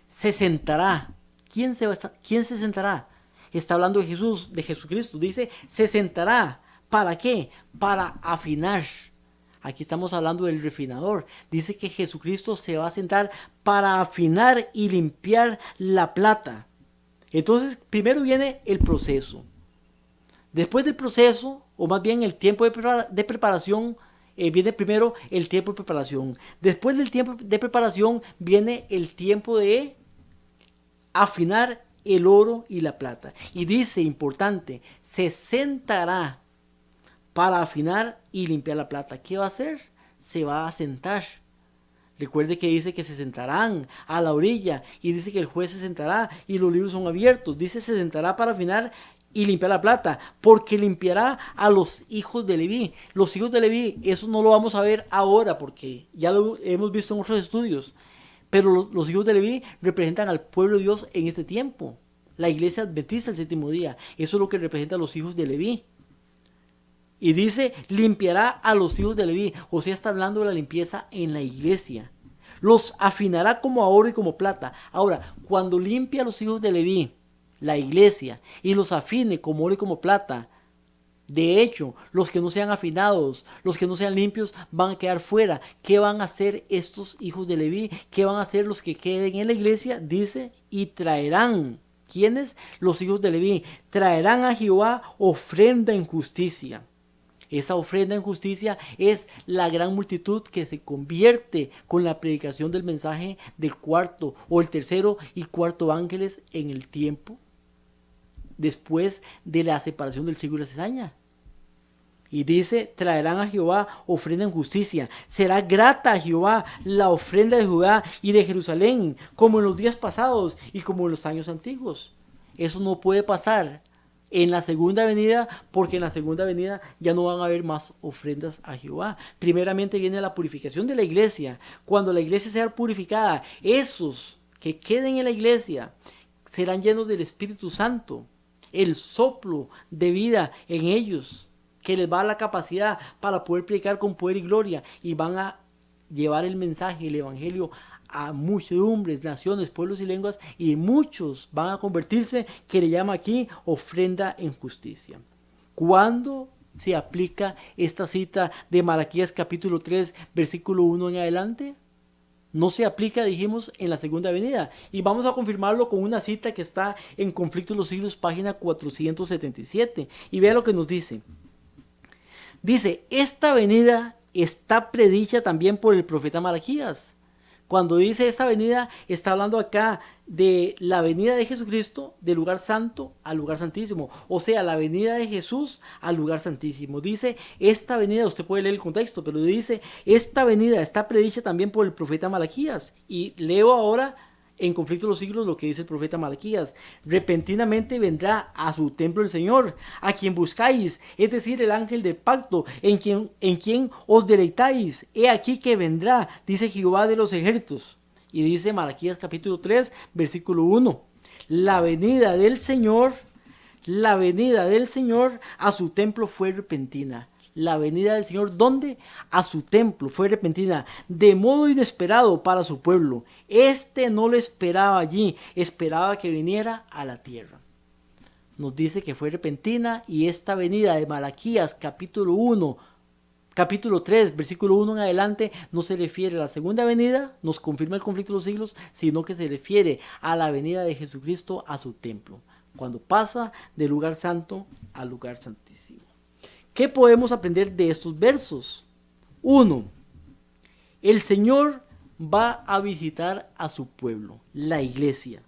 se sentará. ¿Quién se sentará? Está hablando de Jesús, de Jesucristo. Dice, se sentará. ¿Para qué? Para afinar. Aquí estamos hablando del refinador. Dice que Jesucristo se va a sentar para afinar y limpiar la plata. Entonces, primero viene el proceso. Después del proceso, o más bien el tiempo de preparación, viene primero el tiempo de preparación. Después del tiempo de preparación viene el tiempo de afinar el oro y la plata. Y dice, importante, se sentará para afinar y limpiar la plata. ¿Qué va a hacer? Se va a sentar. Recuerde que dice que se sentarán a la orilla, y dice que el juez se sentará y los libros son abiertos. Dice, se sentará para afinar y limpiar la plata, porque limpiará a los hijos de Leví. Los hijos de Leví, eso no lo vamos a ver ahora porque ya lo hemos visto en otros estudios, pero los hijos de Leví representan al pueblo de Dios en este tiempo, la iglesia adventista del séptimo día. Eso es lo que representa a los hijos de Leví. Y dice, limpiará a los hijos de Leví, o sea, está hablando de la limpieza en la iglesia. Los afinará como a oro y como plata. Ahora, cuando limpia a los hijos de Leví, la iglesia, y los afine como oro y como plata, de hecho, los que no sean afinados, los que no sean limpios, van a quedar fuera. ¿Qué van a hacer estos hijos de Leví? ¿Qué van a hacer los que queden en la iglesia? Dice, y traerán. ¿Quiénes? Los hijos de Leví. Traerán a Jehová ofrenda en justicia. Esa ofrenda en justicia es la gran multitud que se convierte con la predicación del mensaje del cuarto o el tercero y cuarto ángeles en el tiempo después de la separación del trigo y la cizaña. Y dice, traerán a Jehová ofrenda en justicia. Será grata a Jehová la ofrenda de Judá y de Jerusalén, como en los días pasados y como en los años antiguos. Eso no puede pasar en la segunda venida, porque en la segunda venida ya no van a haber más ofrendas a Jehová. Primeramente viene la purificación de la iglesia. Cuando la iglesia sea purificada, esos que queden en la iglesia serán llenos del Espíritu Santo, el soplo de vida en ellos, que les va a la capacidad para poder predicar con poder y gloria, y van a llevar el mensaje, el evangelio, a muchedumbres, naciones, pueblos y lenguas, y muchos van a convertirse, que le llama aquí ofrenda en justicia. ¿Cuándo se aplica esta cita de Malaquías capítulo 3, versículo 1 en adelante? No se aplica, dijimos, en la segunda venida, y vamos a confirmarlo con una cita que está en Conflictos de los Siglos, página 477, y vea lo que nos dice. Dice, esta venida está predicha también por el profeta Malaquías. Cuando dice esta venida, está hablando acá de la venida de Jesucristo del lugar santo al lugar santísimo. O sea, la venida de Jesús al lugar santísimo. Dice, esta venida, usted puede leer el contexto, pero dice, esta venida está predicha también por el profeta Malaquías. Y leo ahora en conflicto de los siglos lo que dice el profeta Malaquías. Repentinamente vendrá a su templo el Señor, a quien buscáis, es decir, el ángel del pacto, en quien os deleitáis. He aquí que vendrá, dice Jehová de los ejércitos. Y dice Malaquías capítulo 3, versículo 1. La venida del Señor a su templo fue repentina. La venida del Señor, ¿dónde? A su templo, fue repentina, de modo inesperado para su pueblo. No lo esperaba allí, esperaba que viniera a la tierra. Nos dice que fue repentina, y esta venida de Malaquías capítulo 3, versículo 1 en adelante, no se refiere a la segunda venida, nos confirma el conflicto de los siglos, sino que se refiere a la venida de Jesucristo a su templo, cuando pasa del lugar santo al lugar santísimo. ¿Qué podemos aprender de estos versos? 1. El Señor va a visitar a su pueblo, la iglesia,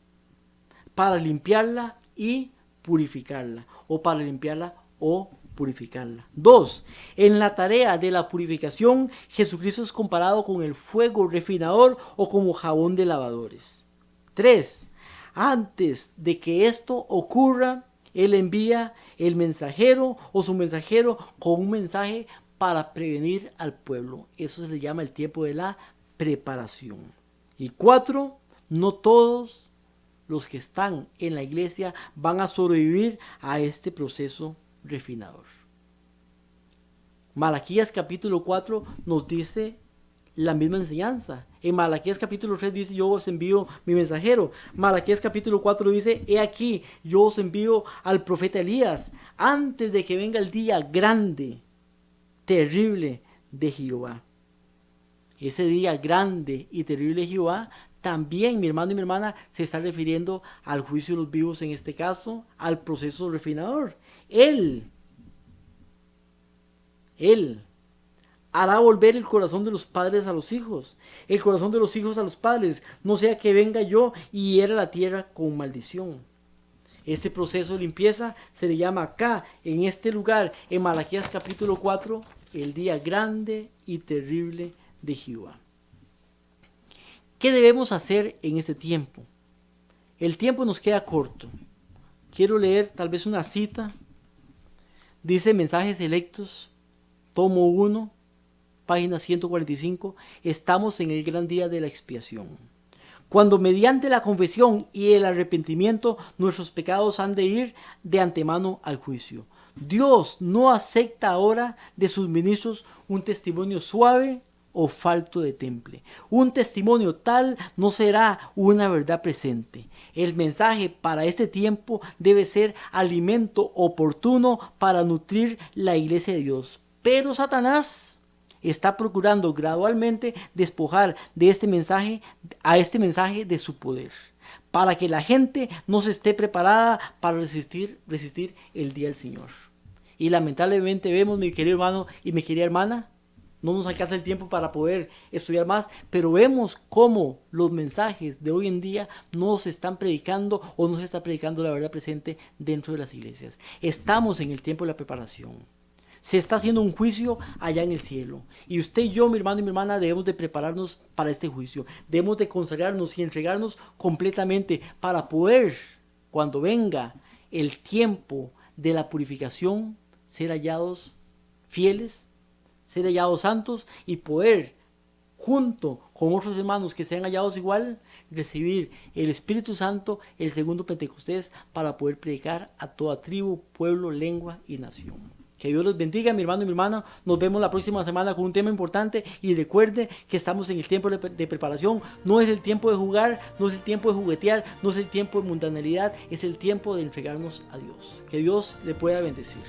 para limpiarla y purificarla, o para limpiarla o purificarla. 2. En la tarea de la purificación, Jesucristo es comparado con el fuego refinador o como jabón de lavadores. 3. Antes de que esto ocurra, Él envía el mensajero o su mensajero con un mensaje para prevenir al pueblo. Eso se le llama el tiempo de la preparación. Y 4. No todos los que están en la iglesia van a sobrevivir a este proceso refinador. Malaquías capítulo 4 nos dice la misma enseñanza. En Malaquías capítulo 3 dice: yo os envío mi mensajero. Malaquías capítulo 4 dice: he aquí, yo os envío al profeta Elías, antes de que venga el día grande, terrible de Jehová. Ese día grande y terrible de Jehová, también, mi hermano y mi hermana, se está refiriendo al juicio de los vivos, en este caso, al proceso refinador. Él hará volver el corazón de los padres a los hijos, el corazón de los hijos a los padres, no sea que venga yo y hiera la tierra con maldición. Este proceso de limpieza se le llama acá, en este lugar, en Malaquías capítulo 4, el día grande y terrible de Jehová. ¿Qué debemos hacer en este tiempo? El tiempo nos queda corto. Quiero leer tal vez una cita. Dice Mensajes Selectos, tomo 1, página 145, estamos en el gran día de la expiación, cuando mediante la confesión y el arrepentimiento nuestros pecados han de ir de antemano al juicio. Dios no acepta ahora de sus ministros un testimonio suave o falto de temple. Un testimonio tal no será una verdad presente. El mensaje para este tiempo debe ser alimento oportuno para nutrir la iglesia de Dios. Pero Satanás está procurando gradualmente despojar de este mensaje de su poder, para que la gente no se esté preparada para resistir el día del Señor. Y lamentablemente vemos, mi querido hermano y mi querida hermana, no nos alcanza el tiempo para poder estudiar más, pero vemos cómo los mensajes de hoy en día no se están predicando, o no se está predicando la verdad presente dentro de las iglesias. Estamos en el tiempo de la preparación. Se está haciendo un juicio allá en el cielo. Y usted y yo, mi hermano y mi hermana, debemos de prepararnos para este juicio. Debemos de consagrarnos y entregarnos completamente para poder, cuando venga el tiempo de la purificación, ser hallados fieles, ser hallados santos, y poder, junto con otros hermanos que sean hallados igual, recibir el Espíritu Santo, el segundo Pentecostés, para poder predicar a toda tribu, pueblo, lengua y nación. Que Dios los bendiga, mi hermano y mi hermana. Nos vemos la próxima semana con un tema importante. Y recuerde que estamos en el tiempo de preparación. No es el tiempo de jugar, no es el tiempo de juguetear, no es el tiempo de mundanalidad. Es el tiempo de entregarnos a Dios. Que Dios le pueda bendecir.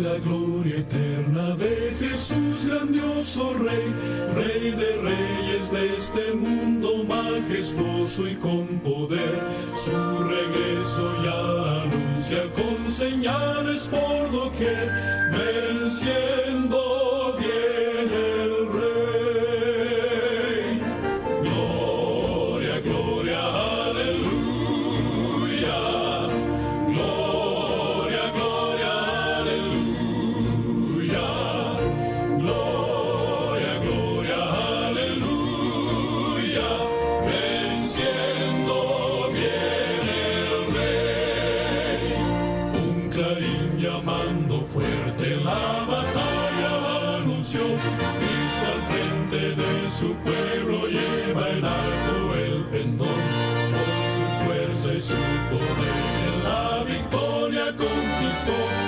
La gloria eterna de Jesús, grandioso Rey, Rey de reyes de este mundo, majestuoso y con poder. Su regreso ya anuncia con señales por doquier, venciendo viene el Rey. Gloria, gloria, aleluya. llamando fuerte la batalla anunció. Cristo al frente de su pueblo lleva en alto el pendón. Con su fuerza y su poder la victoria conquistó.